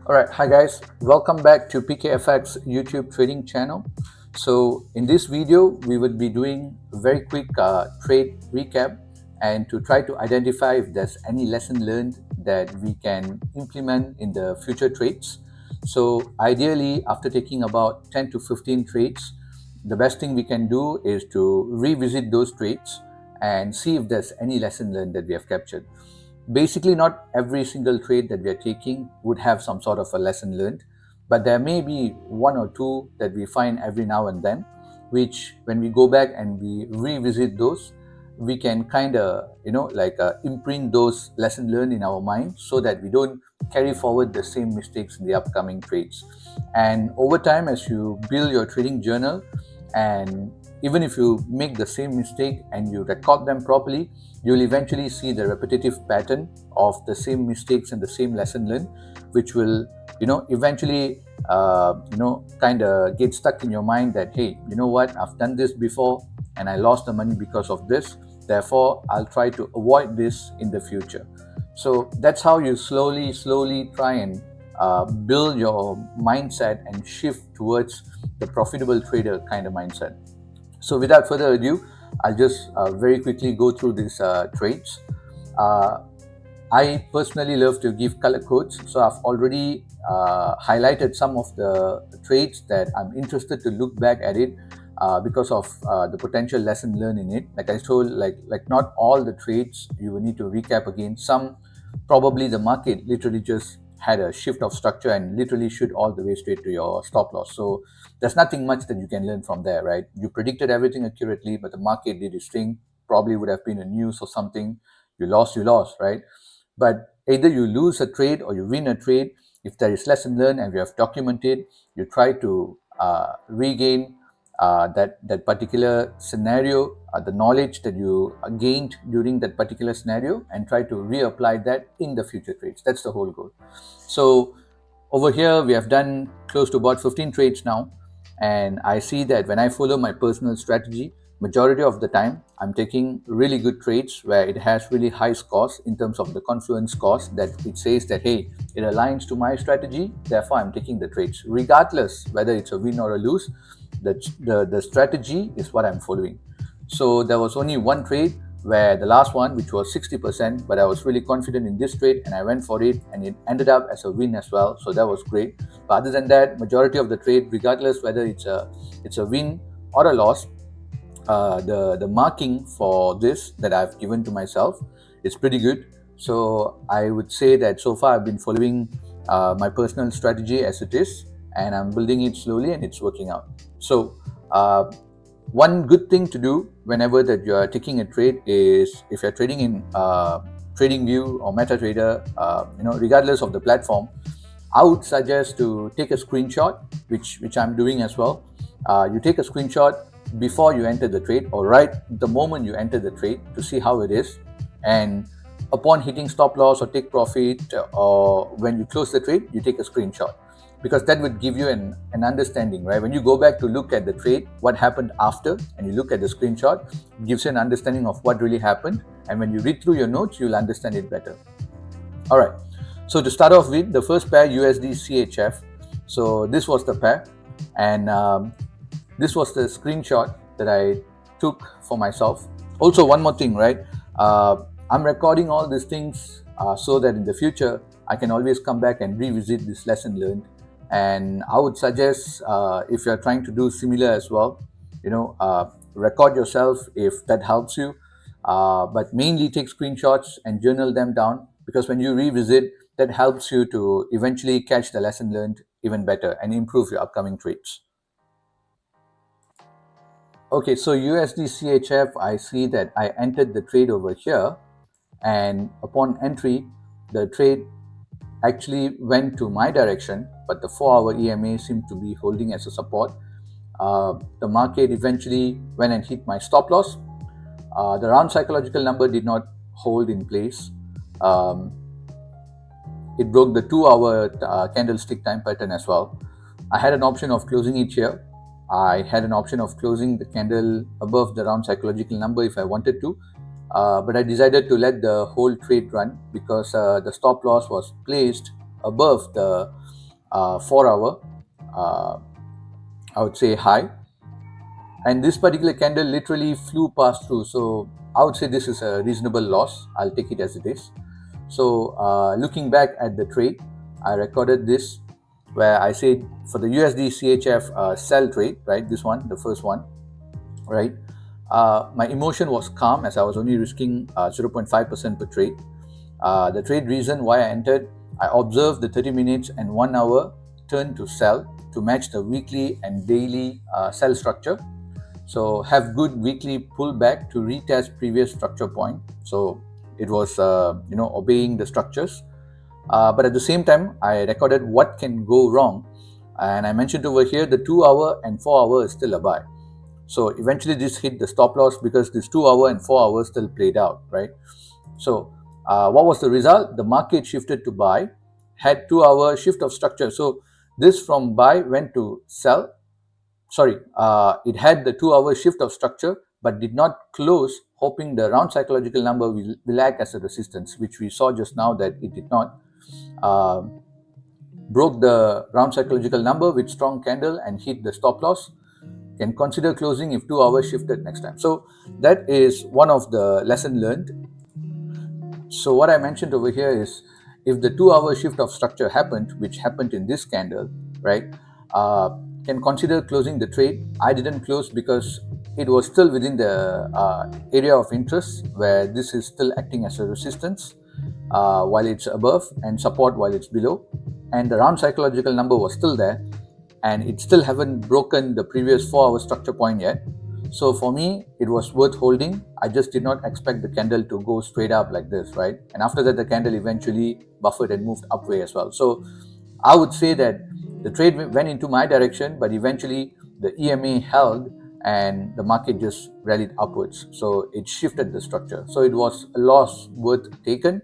Alright, hi guys, welcome back to PKFX YouTube trading channel. So in this video, we will be doing a very quick trade recap and to try to identify if there's any lesson learned that we can implement in the future trades. So ideally, after taking about 10 to 15 trades, the best thing we can do is to revisit those trades and see if there's any lesson learned that we have captured. Basically, not every single trade that we are taking would have some sort of a lesson learned, but there may be one or two that we find every now and then, which when we go back and we revisit those, we can kind of, imprint those lesson learned in our mind so that we don't carry forward the same mistakes in the upcoming trades. And over time, as you build your trading journal, and even if you make the same mistake and you record them properly, you'll eventually see the repetitive pattern of the same mistakes and the same lesson learned, which will, eventually, kind of get stuck in your mind that, hey, you know what, I've done this before and I lost the money because of this. Therefore, I'll try to avoid this in the future. So that's how you slowly try and build your mindset and shift towards the profitable trader kind of mindset. So without further ado, I'll just very quickly go through these trades. Uh, I personally love to give color codes, so I've already highlighted some of the trades that I'm interested to look back at it because of the potential lesson learned in it. Like I told, like not all the trades you will need to recap again. Some probably the market literally just had a shift of structure and literally shoot all the way straight to your stop loss. So there's nothing much that you can learn from there, right? You predicted everything accurately, but the market did its thing. Probably would have been a news or something. You lost, right? But either you lose a trade or you win a trade. If there is lesson learned and you have documented, you try to regain that particular scenario, the knowledge that you gained during that particular scenario, and try to reapply that in the future trades. That's the whole goal. So over here, we have done close to about 15 trades now, and I see that when I follow my personal strategy, majority of the time I'm taking really good trades where it has really high scores in terms of the confluence scores, that it says that, hey, it aligns to my strategy, therefore I'm taking the trades regardless whether it's a win or a lose. The strategy is what I'm following. So there was only one trade where the last one, which was 60%, but I was really confident in this trade and I went for it and it ended up as a win as well. So that was great. But other than that, majority of the trade, regardless whether it's a win or a loss, the marking for this that I've given to myself is pretty good. So I would say that so far I've been following my personal strategy as it is, and I'm building it slowly and it's working out. So one good thing to do whenever that you are taking a trade is, if you're trading in TradingView or MetaTrader, regardless of the platform, I would suggest to take a screenshot, which I'm doing as well. You take a screenshot before you enter the trade or right the moment you enter the trade to see how it is, and upon hitting stop loss or take profit, or when you close the trade, you take a screenshot, because that would give you an understanding, right? When you go back to look at the trade, what happened after, and you look at the screenshot, it gives you an understanding of what really happened, and when you read through your notes, you'll understand it better. All right, so to start off with, the first pair, USD CHF. So this was the pair, and this was the screenshot that I took for myself. Also, one more thing, right? I'm recording all these things so that in the future I can always come back and revisit this lesson learned. And I would suggest, if you're trying to do similar as well, record yourself if that helps you. But mainly take screenshots and journal them down, because when you revisit, that helps you to eventually catch the lesson learned even better and improve your upcoming trades. Okay, so USD CHF, I see that I entered the trade over here, and upon entry, the trade actually went to my direction, but the 4-hour EMA seemed to be holding as a support. The market eventually went and hit my stop loss. The round psychological number did not hold in place. It broke the 2-hour candlestick time pattern as well. I had an option of closing it here. I had an option of closing the candle above the round psychological number if I wanted to, but I decided to let the whole trade run, because the stop loss was placed above 4 hour, I would say high, and this particular candle literally flew past through. So I would say this is a reasonable loss. I'll take it as it is. So looking back at the trade, I recorded this where I said for the USD CHF sell trade, right? This one, the first one, right? My emotion was calm as I was only risking 0.5% per trade. The trade reason why I entered, I observed the 30 minutes and 1 hour turn to sell to match the weekly and daily sell structure. So have good weekly pullback to retest previous structure point. So it was obeying the structures. But at the same time, I recorded what can go wrong, and I mentioned over here the 2 hour and 4 hour is still a buy. So eventually this hit the stop loss because this 2 hour and 4 hours still played out, right? So what was the result? The market shifted to buy, had 2 hour shift of structure. So this from buy went to sell. Sorry, it had the 2 hour shift of structure but did not close, hoping the round psychological number will act as a resistance, which we saw just now that it did not. Broke the round psychological number with strong candle and hit the stop loss. Can consider closing if 2 hours shifted next time. So that is one of the lesson learned. So what I mentioned over here is if the 2 hour shift of structure happened, which happened in this candle, right, can consider closing the trade. I didn't close because it was still within the area of interest where this is still acting as a resistance while it's above and support while it's below, and the round psychological number was still there, and it still haven't broken the previous 4 hour structure point yet. So for me, it was worth holding. I just did not expect the candle to go straight up like this, right? And after that, the candle eventually buffered and moved upway as well. So I would say that the trade went into my direction, but eventually the EMA held and the market just rallied upwards. So it shifted the structure. So it was a loss worth taken.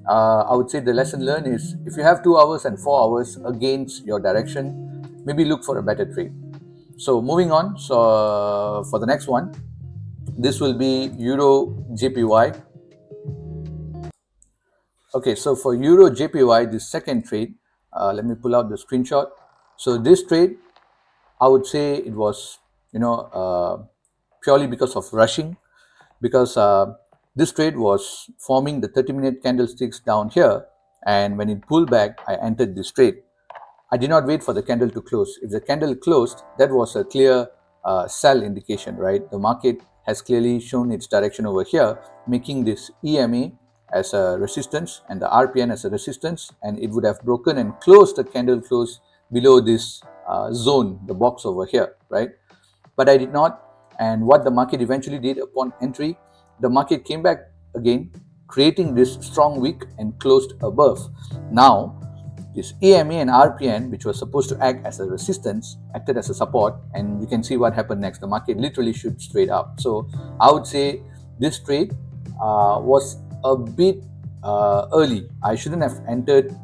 I would say the lesson learned is if you have 2 hours and 4 hours against your direction, maybe look for a better trade. So moving on, so for the next one, this will be Euro JPY. Okay, so for Euro JPY, this second trade, let me pull out the screenshot. So this trade, I would say it was, purely because of rushing, because this trade was forming the 30-minute candlesticks down here, and when it pulled back, I entered this trade. I did not wait for the candle to close. If the candle closed, that was a clear sell indication, right? The market has clearly shown its direction over here, making this EMA as a resistance and the RPN as a resistance, and it would have broken and closed the candle close below this zone, the box over here, right? But I did not. And what the market eventually did upon entry, the market came back again, creating this strong wick and closed above. Now, this EMA and RPN, which was supposed to act as a resistance, acted as a support, and you can see what happened next. The market literally shoot straight up. So I would say this trade was a bit early. I shouldn't have entered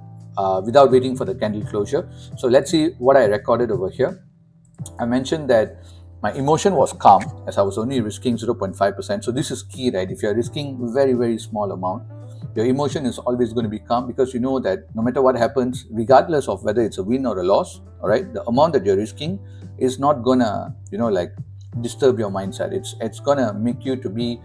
without waiting for the candle closure. So let's see what I recorded over here. I mentioned that my emotion was calm as I was only risking 0.5%. So this is key, right? If you're risking very, very small amount, your emotion is always going to be calm because you know that no matter what happens, regardless of whether it's a win or a loss, all right, the amount that you're risking is not gonna, disturb your mindset. It's gonna make you to be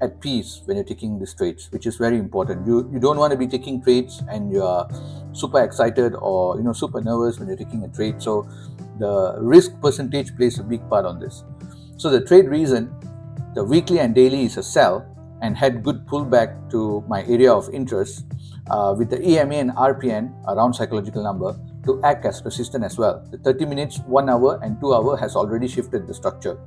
at peace when you're taking these trades, which is very important. You don't want to be taking trades and you're super excited or super nervous when you're taking a trade. So the risk percentage plays a big part on this. So the trade reason, the weekly and daily is a sell and had good pullback to my area of interest with the EMA and RPN around psychological number to act as resistance as well. The 30 minutes, 1 hour and 2 hour has already shifted the structure.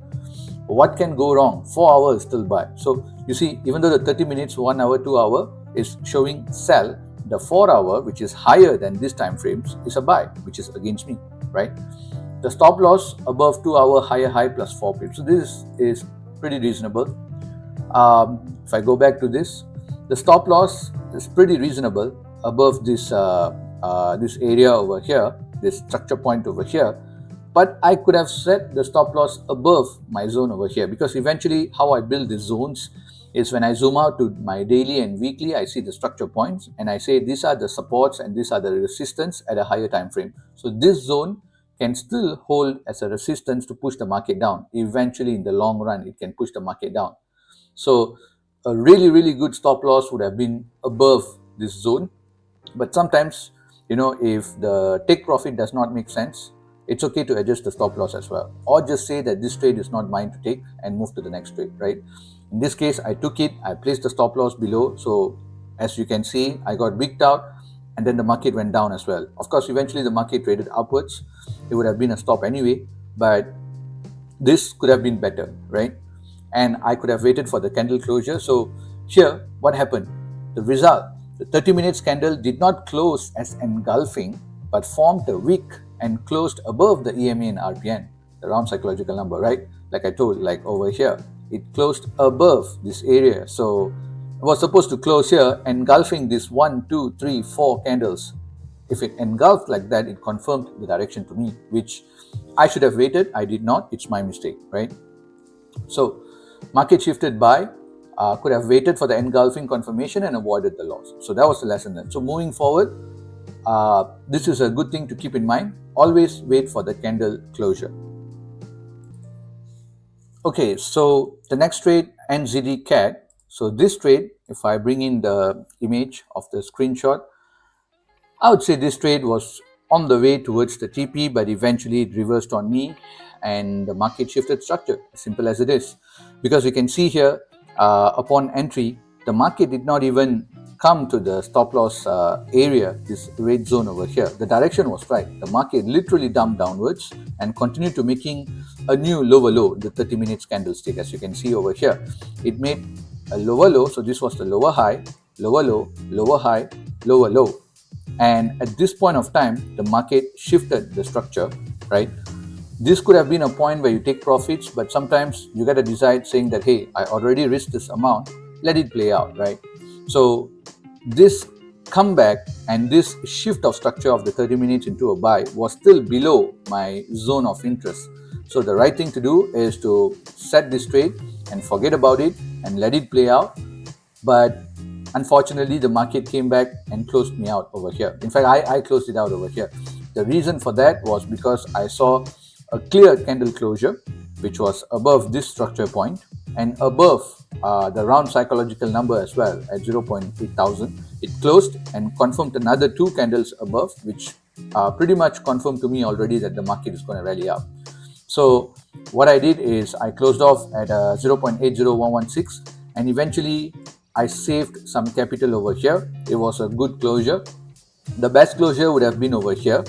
What can go wrong? 4 hours still buy. So you see, even though the 30 minutes, 1 hour, 2 hour is showing sell, the 4 hour, which is higher than these time frames, is a buy, which is against me, right? The stop loss above 2 hour higher high plus 4 pips. So this is pretty reasonable. If I go back to this, the stop loss is pretty reasonable above this this area over here, this structure point over here. But I could have set the stop loss above my zone over here because eventually how I build these zones is when I zoom out to my daily and weekly, I see the structure points and I say these are the supports and these are the resistance at a higher time frame. So this zone can still hold as a resistance to push the market down. Eventually, in the long run, it can push the market down. So a really, really good stop loss would have been above this zone. But sometimes, if the take profit does not make sense, it's okay to adjust the stop loss as well, or just say that this trade is not mine to take and move to the next trade, right? In this case, I took it, I placed the stop loss below. So as you can see, I got wigged out and then the market went down as well. Of course, eventually the market traded upwards. It would have been a stop anyway, but this could have been better, right? And I could have waited for the candle closure. So here, what happened? The result, the 30 minutes candle did not close as engulfing, but formed a wick and closed above the EMA and RPN, the round psychological number, right? Like I told, like over here, it closed above this area. So it was supposed to close here, engulfing this 1, 2, 3, 4 candles. If it engulfed like that, it confirmed the direction to me, which I should have waited. I did not. It's my mistake, right? So market shifted by, could have waited for the engulfing confirmation and avoided the loss. So that was the lesson then. So moving forward, this is a good thing to keep in mind. Always wait for the candle closure. Okay, so the next trade, NZD CAD. So this trade, if I bring in the image of the screenshot, I would say this trade was on the way towards the TP, but eventually it reversed on me and the market shifted structure, as simple as it is. Because you can see here, upon entry, the market did not even come to the stop loss area, this red zone over here. The direction was right. The market literally dumped downwards and continued to making a new lower low, the 30 minutes candlestick, as you can see over here. It made a lower low, so this was the lower high, lower low, lower high, lower low. And at this point of time, the market shifted the structure, right? This could have been a point where you take profits, but sometimes you got to decide saying that, hey, I already risked this amount, let it play out, right? So this comeback and this shift of structure of the 30 minutes into a buy was still below my zone of interest. So the right thing to do is to set this trade and forget about it and let it play out. But unfortunately, the market came back and closed me out over here. In fact, I closed it out over here. The reason for that was because I saw a clear candle closure, which was above this structure point and above the round psychological number as well at 0.8000. It closed and confirmed another 2 candles above, which pretty much confirmed to me already that the market is going to rally up. So what I did is I closed off at 0.80116 and eventually I saved some capital over here. It was a good closure. The best closure would have been over here.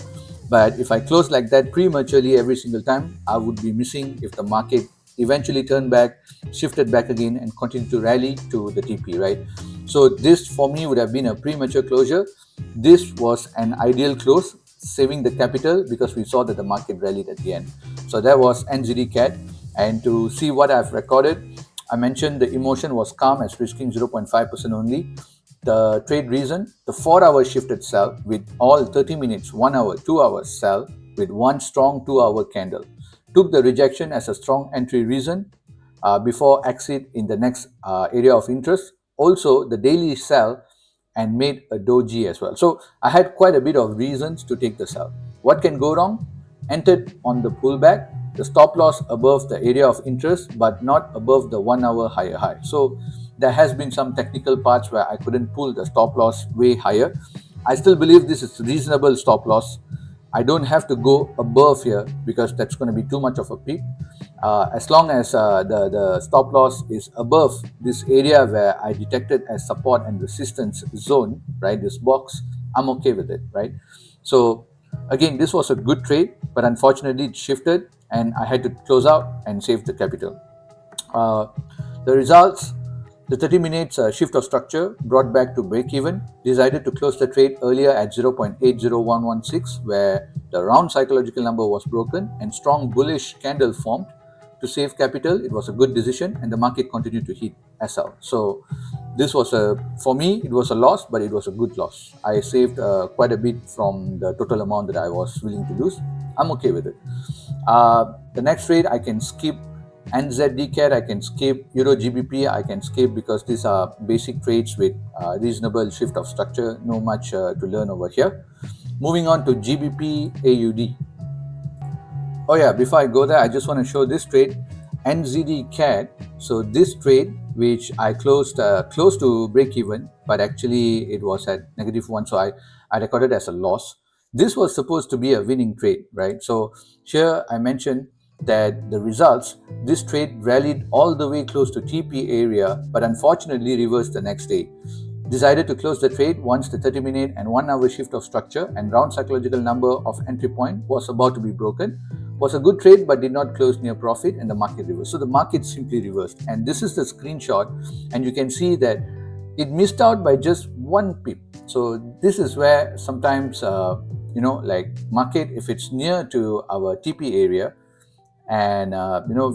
But if I close like that prematurely every single time, I would be missing if the market eventually turned back, shifted back again and continued to rally to the TP, right? So this for me would have been a premature closure. This was an ideal close, saving the capital because we saw that the market rallied at the end. So that was NZD CAD. And to see what I've recorded, I mentioned the emotion was calm as risking 0.5% only. The trade reason, the 4-hour shifted sell with all 30 minutes, 1 hour, 2 hours sell with one strong 2-hour candle. Took the rejection as a strong entry reason before exit in the next area of interest. Also, the daily sell and made a doji as well. So I had quite a bit of reasons to take the sell. What can go wrong? Entered on the pullback, the stop loss above the area of interest but not above the 1 hour higher high. So there has been some technical parts where I couldn't pull the stop loss way higher. I still believe this is reasonable stop loss. I don't have to go above here because that's going to be too much of a peak. As long as the stop loss is above this area where I detected as support and resistance zone, right, this box, I'm okay with it, right? So again, this was a good trade, but unfortunately it shifted and I had to close out and save the capital. The results, the 30 minutes shift of structure brought back to break even. Decided to close the trade earlier at 0.80116 where the round psychological number was broken and strong bullish candle formed. To save capital, it was a good decision and the market continued to hit SL. So this was for me, it was a loss, but it was a good loss. I saved quite a bit from the total amount that I was willing to lose. I'm okay with it. The next trade I can skip NZD CAD I can skip, Euro GBP I can skip because these are basic trades with reasonable shift of structure, no much to learn over here. Moving on to GBP AUD. Oh yeah, before I go there, I just want to show this trade, NZD CAD. So this trade, which I closed close to break even, but actually it was at -1, so I recorded as a loss. This was supposed to be a winning trade, right? So here I mentioned that the results, this trade rallied all the way close to TP area, but unfortunately reversed the next day. Decided to close the trade once the 30-minute and 1-hour shift of structure and round psychological number of entry point was about to be broken. Was a good trade but did not close near profit and the market reversed. So the market simply reversed, and this is the screenshot, and you can see that it missed out by just 1 pip. So this is where sometimes like market, if it's near to our TP area, and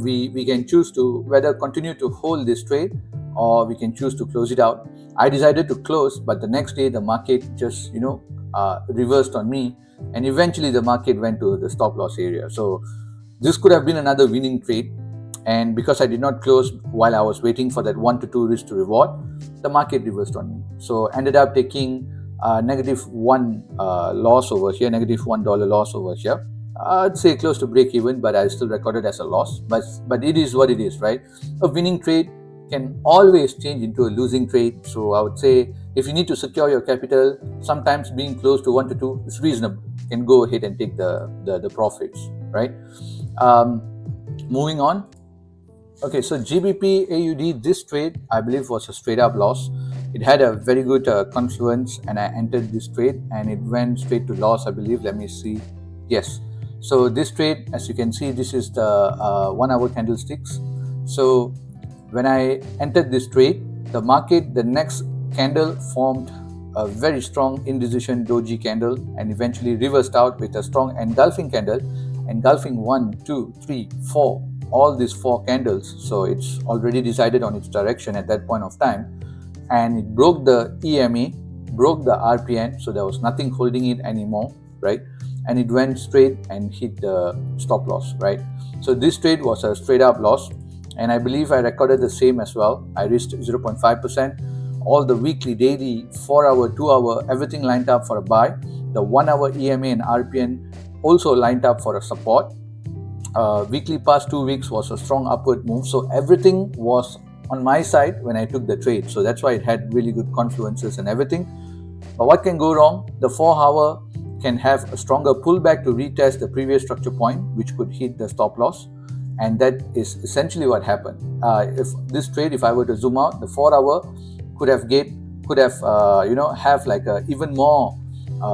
we can choose to whether continue to hold this trade or we can choose to close it out. I decided to close, but the next day the market just reversed on me, and eventually the market went to the stop loss area. So this could have been another winning trade, and because I did not close while I was waiting for that 1 to 2 risk to reward, the market reversed on me. So ended up taking -1 loss over here, -$1 loss over here. I'd say close to break even, but I still recorded as a loss. But it is what it is, right? A winning trade can always change into a losing trade. So I would say if you need to secure your capital, sometimes being close to 1 to 2 is reasonable. You can go ahead and take the profits, right? Moving on. Okay, so GBP AUD, this trade I believe was a straight up loss. It had a very good confluence, and I entered this trade and it went straight to loss, I believe. Let me see. Yes. So this trade, as you can see, this is the 1-hour candlesticks. So when I entered this trade, the market, the next candle formed a very strong indecision doji candle and eventually reversed out with a strong engulfing candle, engulfing 1, 2, 3, 4, all these 4 candles. So it's already decided on its direction at that point of time, and it broke the EMA, broke the RPN, so there was nothing holding it anymore, right? And it went straight and hit the stop loss, right? So this trade was a straight up loss, and I believe I recorded the same as well. I risked 0.5%. All the weekly, daily, 4-hour, 2-hour, everything lined up for a buy. The 1-hour EMA and RPN also lined up for a support. Weekly past 2 weeks was a strong upward move, so everything was on my side when I took the trade. So that's why it had really good confluences and everything. But what can go wrong? The 4-hour can have a stronger pullback to retest the previous structure point, which could hit the stop loss, and that is essentially what happened. If this trade, if I were to zoom out, the 4-hour could have have like a even more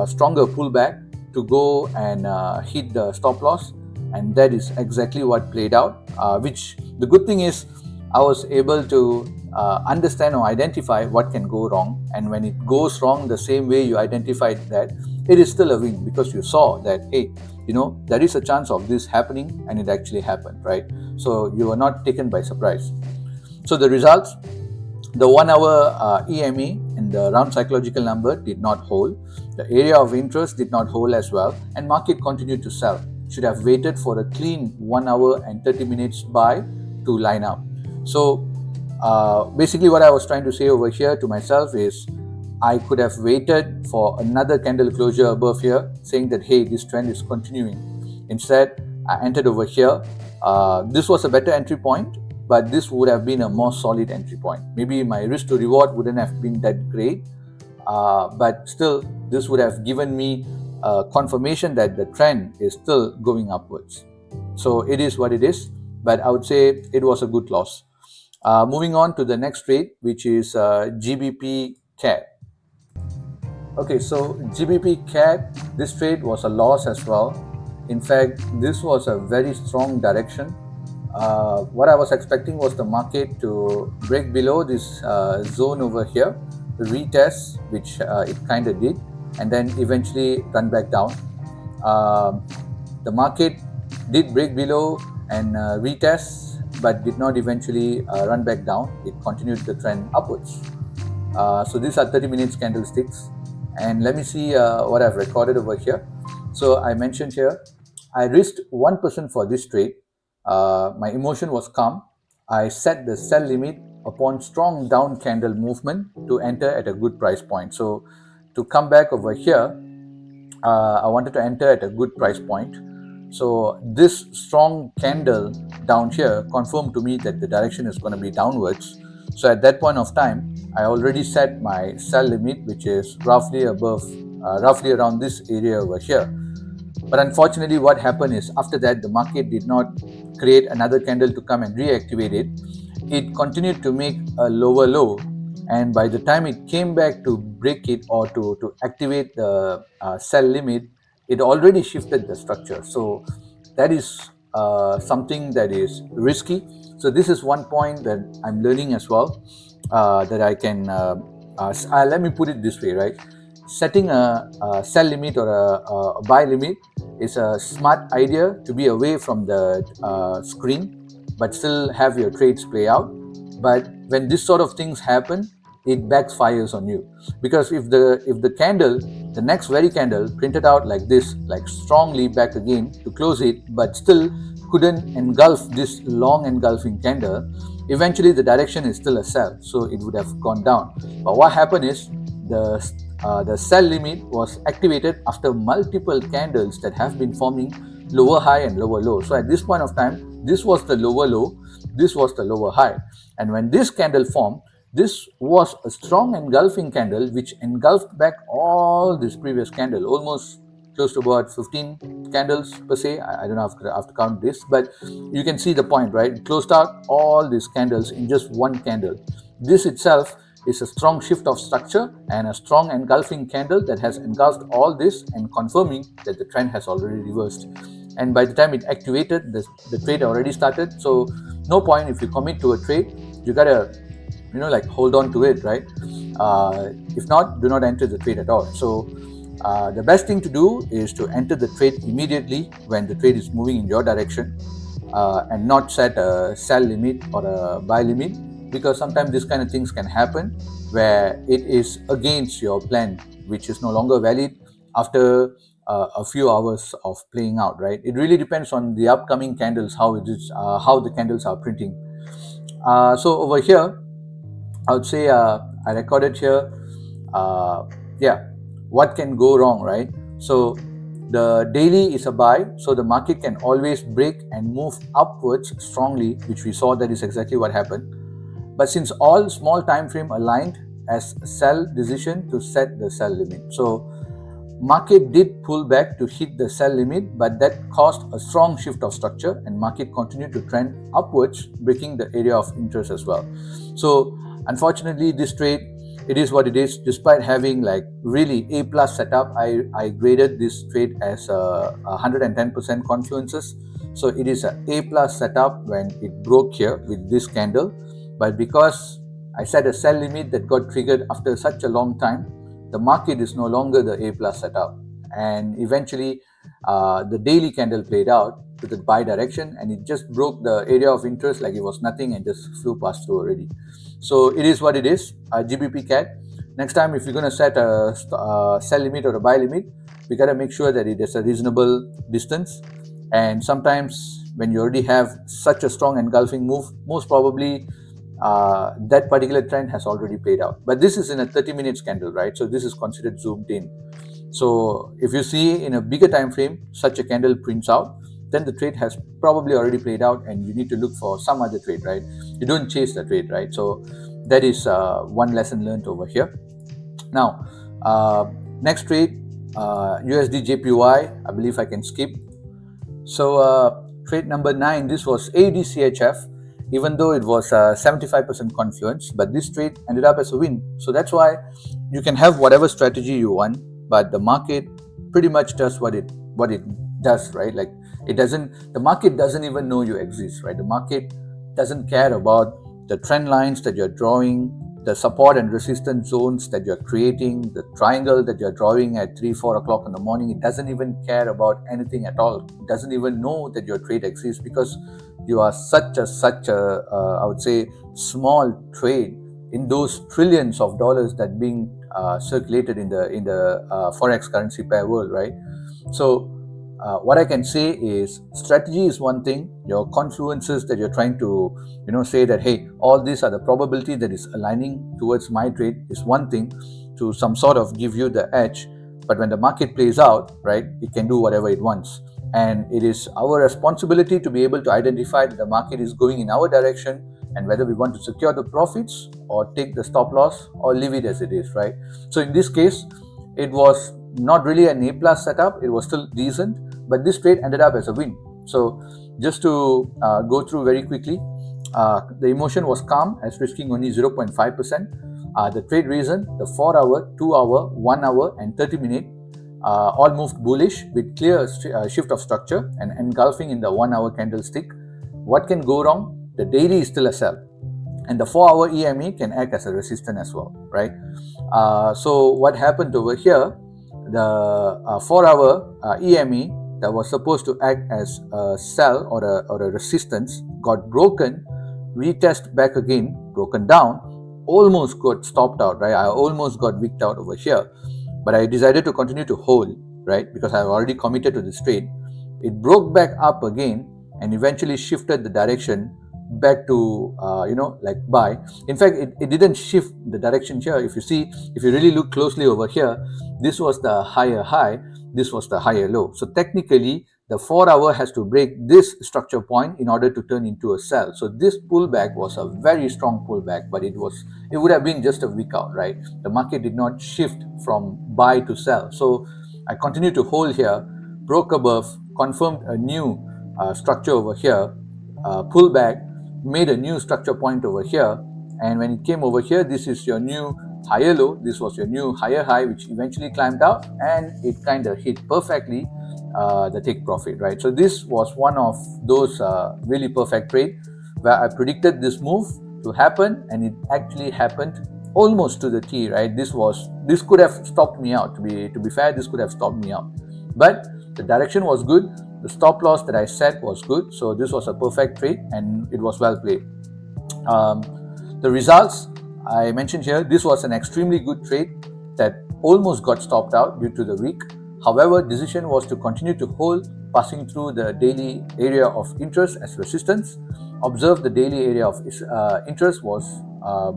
stronger pullback to go and hit the stop loss, and that is exactly what played out. Which the good thing is, I was able to understand or identify what can go wrong, and when it goes wrong the same way you identified that, it is still a win because you saw that, hey, there is a chance of this happening, and it actually happened, right? So you were not taken by surprise. So the results, the 1-hour EMA and the round psychological number did not hold. The area of interest did not hold as well, and market continued to sell. Should have waited for a clean 1 hour and 30 minutes buy to line up. So basically what I was trying to say over here to myself is, I could have waited for another candle closure above here saying that, hey, this trend is continuing. Instead, I entered over here. This was a better entry point, but this would have been a more solid entry point. Maybe my risk to reward wouldn't have been that great, but still this would have given me confirmation that the trend is still going upwards. So it is what it is, but I would say it was a good loss. Moving on to the next trade, which is GBP CAD. Okay, so GBP CAD, this trade was a loss as well. In fact, this was a very strong direction. What I was expecting was the market to break below this zone over here, retest, which it kind of did, and then eventually run back down. The market did break below and retest, but did not eventually run back down. It continued the trend upwards. So these are 30 minutes candlesticks, and let me see what I've recorded over here. So I mentioned here, I risked 1% for this trade. My emotion was calm. I set the sell limit upon strong down candle movement to enter at a good price point. So to come back over here, I wanted to enter at a good price point. So this strong candle down here confirmed to me that the direction is going to be downwards. So at that point of time, I already set my sell limit, which is roughly around this area over here. But unfortunately, what happened is after that, the market did not create another candle to come and reactivate it. It continued to make a lower low. And by the time it came back to break it or to activate the sell limit, it already shifted the structure. So that is something that is risky. So this is one point that I'm learning as well, that I can, let me put it this way, right? Setting a sell limit or a buy limit is a smart idea to be away from the screen, but still have your trades play out. But when this sort of things happen, it backfires on you, because if the candle, the next very candle printed out like this, like strongly back again to close it, but still couldn't engulf this long engulfing candle, eventually the direction is still a sell, so it would have gone down. But what happened is the sell limit was activated after multiple candles that have been forming lower high and lower low. So at this point of time, this was the lower low, this was the lower high. And when this candle formed, this was a strong engulfing candle which engulfed back all this previous candle, almost close to about 15 candles per se. I don't know if I have to count this, but you can see the point, right? It closed out all these candles in just one candle. This itself is a strong shift of structure and a strong engulfing candle that has engulfed all this and confirming that the trend has already reversed. And by the time it activated, the trade already started. So no point, if you commit to a trade, you gotta like hold on to it, right? If not, do not enter the trade at all. So the best thing to do is to enter the trade immediately when the trade is moving in your direction, and not set a sell limit or a buy limit, because sometimes these kind of things can happen where it is against your plan, which is no longer valid after a few hours of playing out, right? It really depends on the upcoming candles, how it is, how the candles are printing. So over here, I would say, I recorded here, yeah, what can go wrong, right? So the daily is a buy, so the market can always break and move upwards strongly, which we saw that is exactly what happened. But since all small time frame aligned as sell decision to set the sell limit. So market did pull back to hit the sell limit, but that caused a strong shift of structure and market continued to trend upwards, breaking the area of interest as well. So unfortunately, this trade, it is what it is. Despite having like really A plus setup, I graded this trade as a 110% confluences. So it is a A plus setup when it broke here with this candle. But because I set a sell limit that got triggered after such a long time, the market is no longer the A plus setup. And eventually, the daily candle played out to the buy direction, and it just broke the area of interest like it was nothing and just flew past through already. So it is what it is. GBP CAD. Next time, if you're going to set a sell limit or a buy limit, we got to make sure that it is a reasonable distance. And sometimes, when you already have such a strong engulfing move, most probably that particular trend has already played out. But this is in a 30 minutes candle, right? So this is considered zoomed in. So if you see in a bigger time frame, such a candle prints out, then the trade has probably already played out and you need to look for some other trade, right? You don't chase the trade, right? So that is one lesson learned over here. Now, next trade, USD JPY, I believe I can skip. So trade number 9, this was ADCHF, even though it was 75% confluence, but this trade ended up as a win. So that's why you can have whatever strategy you want, but the market pretty much does what it does, right? Like the market doesn't even know you exist, right? The market doesn't care about the trend lines that you're drawing, the support and resistance zones that you're creating, the triangle that you're drawing at 3-4 o'clock in the morning. It doesn't even care about anything at all. It doesn't even know that your trade exists, because you are such a I would say small trade in those trillions of dollars that being circulated in the forex currency pair world, right? So what I can say is strategy is one thing. Your confluences that you're trying to, say that, hey, all these are the probability that is aligning towards my trade is one thing to some sort of give you the edge. But when the market plays out, right, it can do whatever it wants. And it is our responsibility to be able to identify that the market is going in our direction and whether we want to secure the profits or take the stop loss or leave it as it is, right? So in this case, it was not really an A plus setup. It was still decent, but this trade ended up as a win. So just to go through very quickly, the emotion was calm as risking only 0.5%. The trade reason, the 4 hour, 2 hour, 1 hour and 30 minute all moved bullish with clear shift of structure and engulfing in the 1 hour candlestick. What can go wrong? The daily is still a sell, and the 4 hour EME can act as a resistance as well, right? So what happened over here, the 4 hour EME that was supposed to act as a sell or a resistance got broken, retest back again, broken down, almost got stopped out, right? I almost got wicked out over here, but I decided to continue to hold, right? Because I've already committed to this trade. It broke back up again and eventually shifted the direction back to like buy. In fact, it didn't shift the direction here. If you see, if you really look closely over here, this was the higher high, this was the higher low. So technically the 4 hour has to break this structure point in order to turn into a sell. So this pullback was a very strong pullback, but it would have been just a week out, right? The market did not shift from buy to sell. So I continued to hold here, broke above, confirmed a new structure over here, pullback, made a new structure point over here, and when it came over here, this is your new higher low, this was your new higher high, which eventually climbed up and it kind of hit perfectly the take profit, right? So this was one of those really perfect trade where I predicted this move to happen and it actually happened almost to the T, right? This could have stopped me out. To be fair, this could have stopped me out, but the direction was good. The stop loss that I set was good, so this was a perfect trade and it was well played. The results I mentioned here, this was an extremely good trade that almost got stopped out due to the week. However, decision was to continue to hold, passing through the daily area of interest as resistance. Observe the daily area of interest was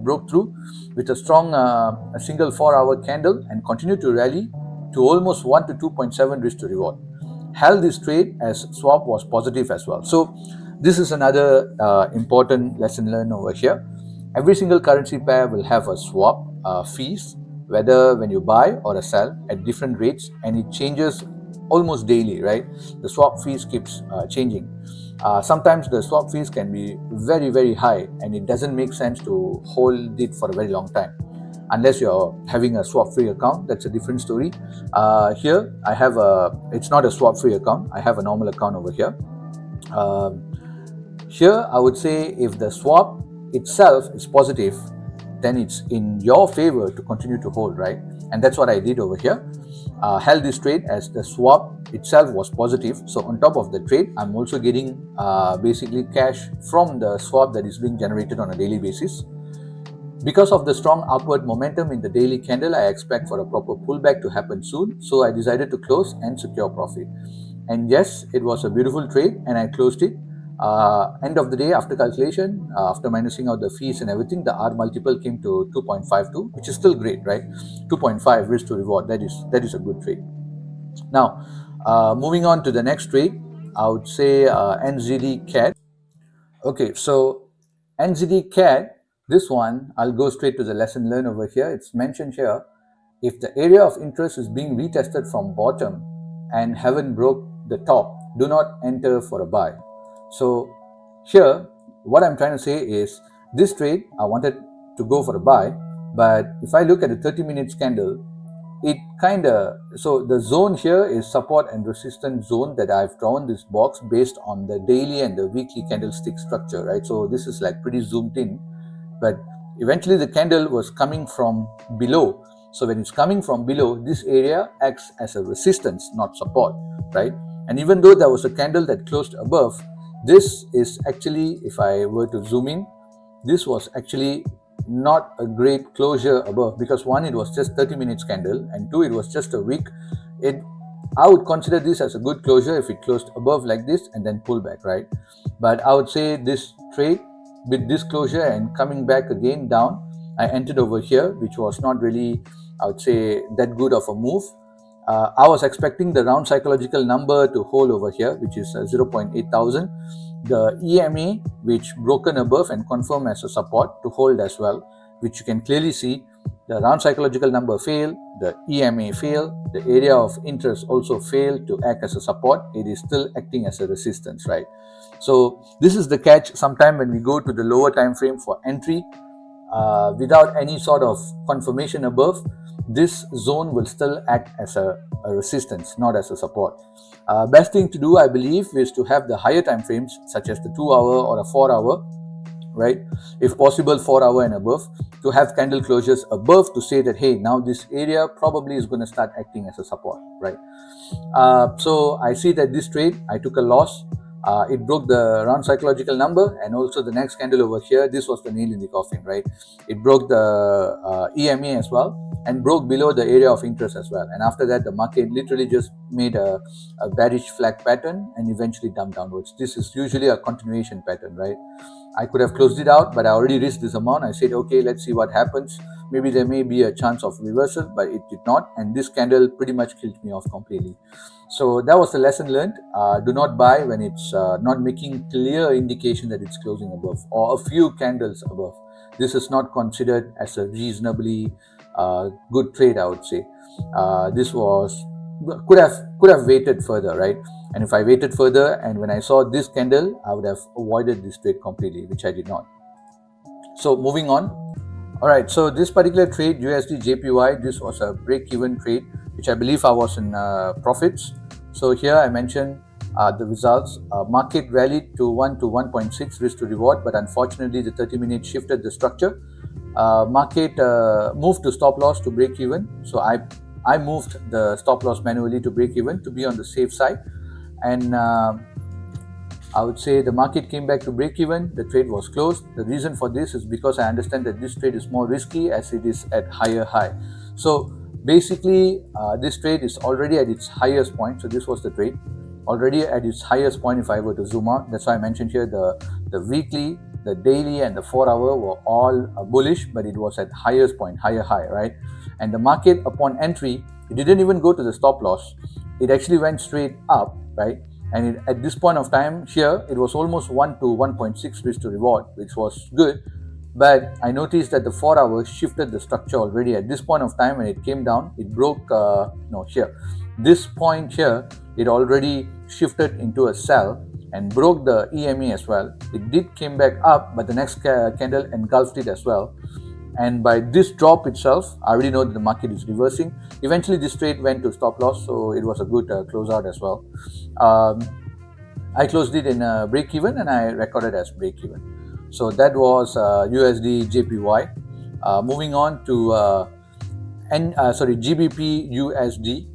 broke through with a strong a single 4 hour candle and continued to rally to almost 1 to 2.7 risk to reward. Held this trade as swap was positive as well. So this is another important lesson learned over here. Every single currency pair will have a swap fees, whether when you buy or a sell at different rates, and it changes almost daily, right? The swap fees keeps changing. Sometimes the swap fees can be very, very high and it doesn't make sense to hold it for a very long time. Unless you're having a swap-free account, that's a different story. Here, it's not a swap-free account. I have a normal account over here. Here, I would say if the swap itself is positive, then it's in your favor to continue to hold, right? And that's what I did over here. Held this trade as the swap itself was positive. So on top of the trade, I'm also getting basically cash from the swap that is being generated on a daily basis. Because of the strong upward momentum in the daily candle, I expect for a proper pullback to happen soon. So I decided to close and secure profit. And yes, it was a beautiful trade and I closed it. End of the day, after calculation, after minusing out the fees and everything, the R multiple came to 2.52, which is still great, right? 2.5 risk to reward. That is a good trade. Now, moving on to the next trade, I would say NZD CAD. Okay, so NZD CAD, this one, I'll go straight to the lesson learned over here. It's mentioned here, if the area of interest is being retested from bottom and haven't broke the top, do not enter for a buy. So here, what I'm trying to say is, this trade, I wanted to go for a buy, but if I look at the 30 minutes candle, it so the zone here is support and resistance zone that I've drawn this box based on the daily and the weekly candlestick structure, right? So this is like pretty zoomed in, but eventually the candle was coming from below. So when it's coming from below, this area acts as a resistance, not support, right? And even though there was a candle that closed above, this is actually, if I were to zoom in, this was actually not a great closure above, because one, it was just 30 minutes candle, and two, it was just a wick. I would consider this as a good closure if it closed above like this and then pull back, right? But I would say this trade with this closure and coming back again down, I entered over here, which was not really, I would say, that good of a move. I was expecting the round psychological number to hold over here, which is 0.8 thousand. The EMA, which broken above and confirmed as a support, to hold as well, which you can clearly see. The round psychological number failed, the EMA failed, the area of interest also failed to act as a support. It is still acting as a resistance, right? So this is the catch. Sometime when we go to the lower time frame for entry, without any sort of confirmation above, this zone will still act as a resistance, not as a support. Best thing to do, I believe, is to have the higher time frames, such as the 2 hour or a 4 hour, right? If possible, 4 hour and above, to have candle closures above to say that, hey, now this area probably is going to start acting as a support, right? So I see that this trade, I took a loss. It broke the round psychological number, and also the next candle over here, this was the nail in the coffin, right? It broke the EMA as well and broke below the area of interest as well. And after that, the market literally just made a bearish flag pattern and eventually dumped downwards. This is usually a continuation pattern, right? I could have closed it out, but I already risked this amount. I said, okay, let's see what happens. Maybe there may be a chance of reversal, but it did not. And this candle pretty much killed me off completely. So that was the lesson learned. Do not buy when it's not making clear indication that it's closing above or a few candles above. This is not considered as a reasonably good trade, I would say. This was could have waited further, right? And if I waited further and when I saw this candle, I would have avoided this trade completely, which I did not. So moving on. All right, so this particular trade, USD JPY, this was a break-even trade, which I believe I was in profits. So here I mentioned the results. Market rallied to 1 to 1.6 risk to reward, but unfortunately the 30-minute shifted the structure. Market moved to stop loss to break even. So I moved the stop loss manually to break even to be on the safe side. And I would say the market came back to break even. The trade was closed. The reason for this is because I understand that this trade is more risky as it is at higher high. So basically, this trade is already at its highest point. So this was the trade already at its highest point. If I were to zoom out, that's why I mentioned here the weekly, the daily, and the 4 hour were all bullish, but it was at highest point, higher high, right? And the market upon entry, it didn't even go to the stop loss. It actually went straight up, right? And at this point of time here, it was almost 1 to 1.6 risk to reward, which was good. But I noticed that the 4 hours shifted the structure already. At this point of time, when it came down, it broke, here. This point here, it already shifted into a sell and broke the EMA as well. It did came back up, but the next candle engulfed it as well. And by this drop itself, I already know that the market is reversing. Eventually, this trade went to stop loss, so it was a good closeout as well. I closed it in break even, and I recorded as break even. So that was USD JPY. Moving on to GBP USD.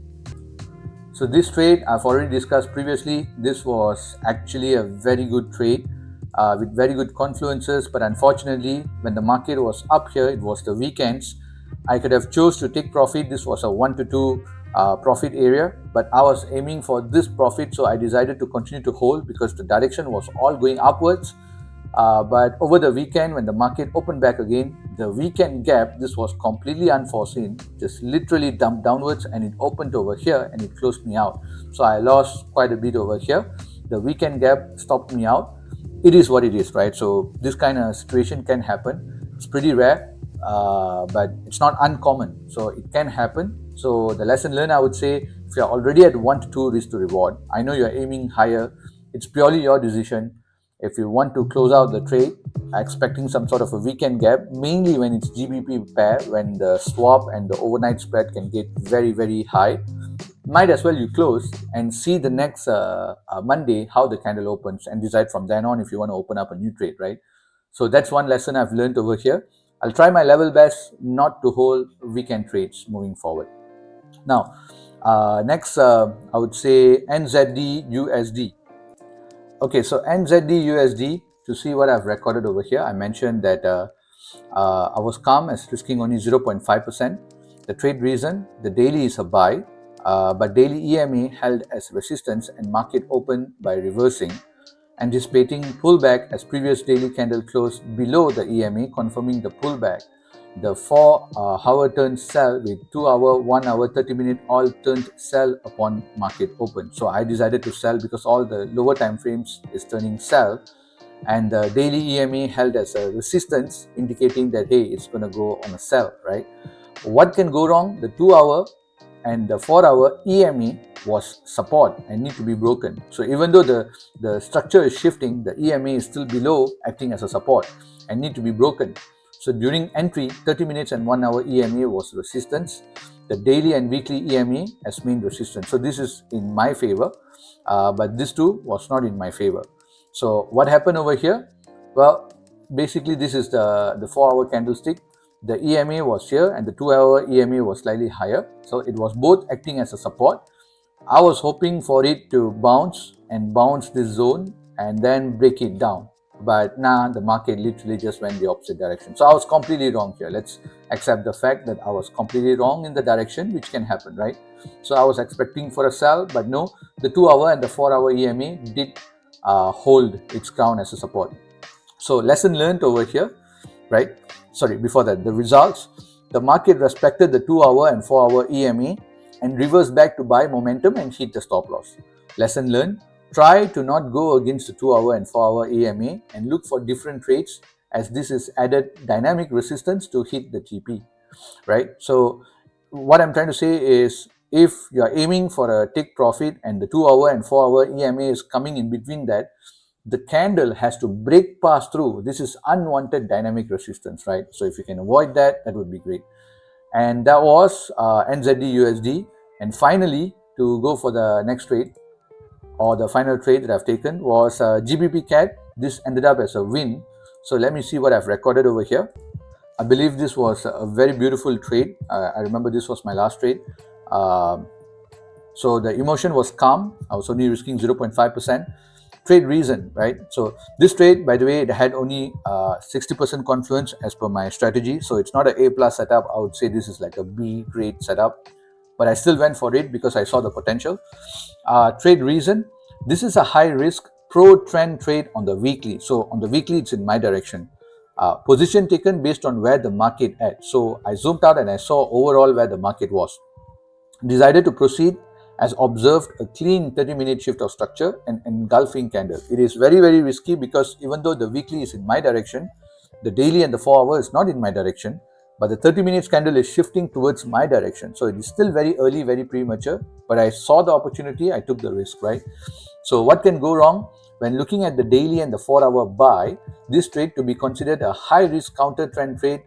So this trade I've already discussed previously. This was actually a very good trade. With very good confluences, but unfortunately when the market was up here, it was the weekends. I could have chose to take profit. This was a 1 to 2 profit area, but I was aiming for this profit, so I decided to continue to hold because the direction was all going upwards. But over the weekend, when the market opened back again, the weekend gap, this was completely unforeseen, just literally dumped downwards, and it opened over here and it closed me out. So I lost quite a bit over here. The weekend gap stopped me out. It is what it is, right? So this kind of situation can happen. It's pretty rare, but it's not uncommon. So it can happen. So the lesson learned, I would say, if you're already at 1 to 2 risk to reward, I know you're aiming higher. It's purely your decision. If you want to close out the trade, expecting some sort of a weekend gap, mainly when it's GBP pair, when the swap and the overnight spread can get very, very high, might as well you close and see the next Monday how the candle opens and decide from then on if you want to open up a new trade, right? So that's one lesson I've learned over here. I'll try my level best not to hold weekend trades moving forward. Now, next, I would say NZD USD. Okay, so NZD USD, to see what I've recorded over here, I mentioned that I was calm as risking only 0.5%. The trade reason, the daily is a buy. but daily EMA held as resistance and market opened by reversing, anticipating pullback as previous daily candle closed below the EMA, confirming the pullback. The 4-hour turned sell with 2-hour, 1-hour, 30-minute all turned sell upon market open. So I decided to sell because all the lower time frames is turning sell, and the daily EMA held as a resistance, indicating that hey, it's going to go on a sell, right? What can go wrong? The 2-hour and the 4-hour EMA was support and need to be broken. So even though the structure is shifting, the EMA is still below, acting as a support and need to be broken. So during entry, 30 minutes and 1-hour EMA was resistance. The daily and weekly EMA as main resistance. So this is in my favor, but this too was not in my favor. So what happened over here? Well, basically this is the 4-hour candlestick. The EMA was here and the 2-hour EMA was slightly higher. So it was both acting as a support. I was hoping for it to bounce this zone and then break it down. But nah, the market literally just went the opposite direction. So I was completely wrong here. Let's accept the fact that I was completely wrong in the direction, which can happen, right? So I was expecting for a sell, but no, the 2-hour and the 4-hour EMA did hold its ground as a support. So lesson learned over here, right? Sorry, before that, the results. The market respected the 2-hour and 4-hour EMA and reversed back to buy momentum and hit the stop loss. Lesson learned, try to not go against the 2-hour and 4-hour EMA and look for different trades, as this is added dynamic resistance to hit the GP, right? So what I'm trying to say is, if you're aiming for a take profit and the 2-hour and 4-hour EMA is coming in between that, the candle has to break past through. This is unwanted dynamic resistance, right? So if you can avoid that, that would be great. And that was NZD USD. And finally, to go for the next trade, or the final trade that I've taken, was GBP CAD. This ended up as a win. So let me see what I've recorded over here. I believe this was a very beautiful trade. I remember this was my last trade. So the emotion was calm. I was only risking 0.5%. Trade reason, right? So this trade, by the way, it had only 60% confluence as per my strategy. So it's not an A plus setup. I would say this is like a B grade setup, but I still went for it because I saw the potential. Trade reason, this is a high risk pro trend trade on the weekly. So on the weekly, it's in my direction. Position taken based on where the market at. So I zoomed out and I saw overall where the market was. Decided to proceed as observed a clean 30-minute shift of structure and engulfing candle. It is very, very risky because even though the weekly is in my direction, the daily and the 4-hour is not in my direction, but the 30 minutes candle is shifting towards my direction. So it is still very early, very premature, but I saw the opportunity, I took the risk, right? So what can go wrong? When looking at the daily and the 4-hour buy, this trade to be considered a high risk counter trend trade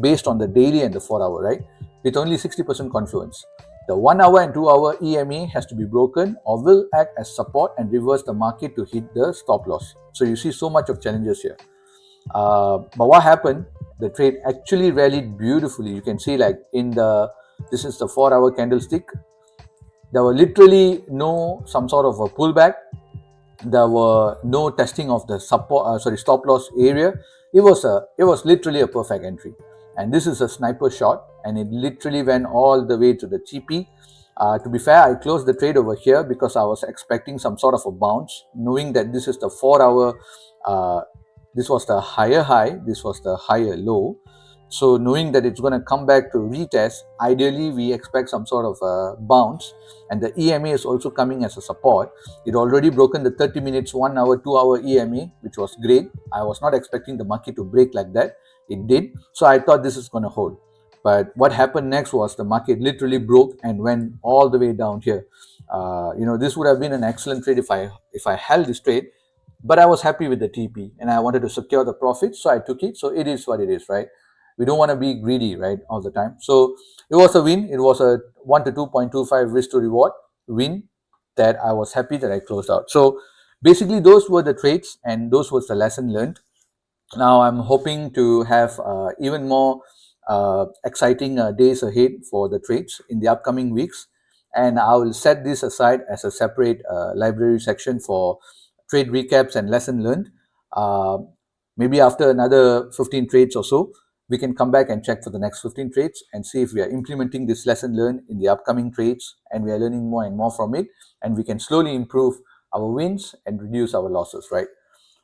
based on the daily and the 4-hour, right? With only 60% confluence. The 1-hour and 2-hour EMA has to be broken or will act as support and reverse the market to hit the stop loss. So you see so much of challenges here. But what happened? The trade actually rallied beautifully. You can see like this is the 4-hour candlestick. There were literally no some sort of a pullback. There were no testing of the stop loss area. It was literally a perfect entry. And this is a sniper shot, and it literally went all the way to the GP. To be fair, I closed the trade over here because I was expecting some sort of a bounce, knowing that this is the 4-hour, this was the higher high, this was the higher low. So knowing that it's going to come back to retest, ideally we expect some sort of a bounce, and the EMA is also coming as a support. It already broken the 30 minutes, 1-hour, 2-hour EMA, which was great. I was not expecting the market to break like that. It did. So I thought this is going to hold. But what happened next was the market literally broke and went all the way down here. This would have been an excellent trade if I held this trade, but I was happy with the TP and I wanted to secure the profit, so I took it. So it is what it is, right? We don't want to be greedy, right, all the time. So it was a win. It was a 1 to 2.25 risk to reward win that I was happy that I closed out. So basically those were the trades and those was the lesson learned. Now I'm hoping to have even more exciting days ahead for the trades in the upcoming weeks, and I will set this aside as a separate library section for trade recaps and lesson learned. Uh, Maybe after another 15 trades or so, we can come back and check for the next 15 trades and see if we are implementing this lesson learned in the upcoming trades, and we are learning more and more from it, and we can slowly improve our wins and reduce our losses, right?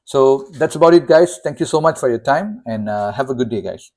So that's about it, guys. Thank you so much for your time, and have a good day, guys.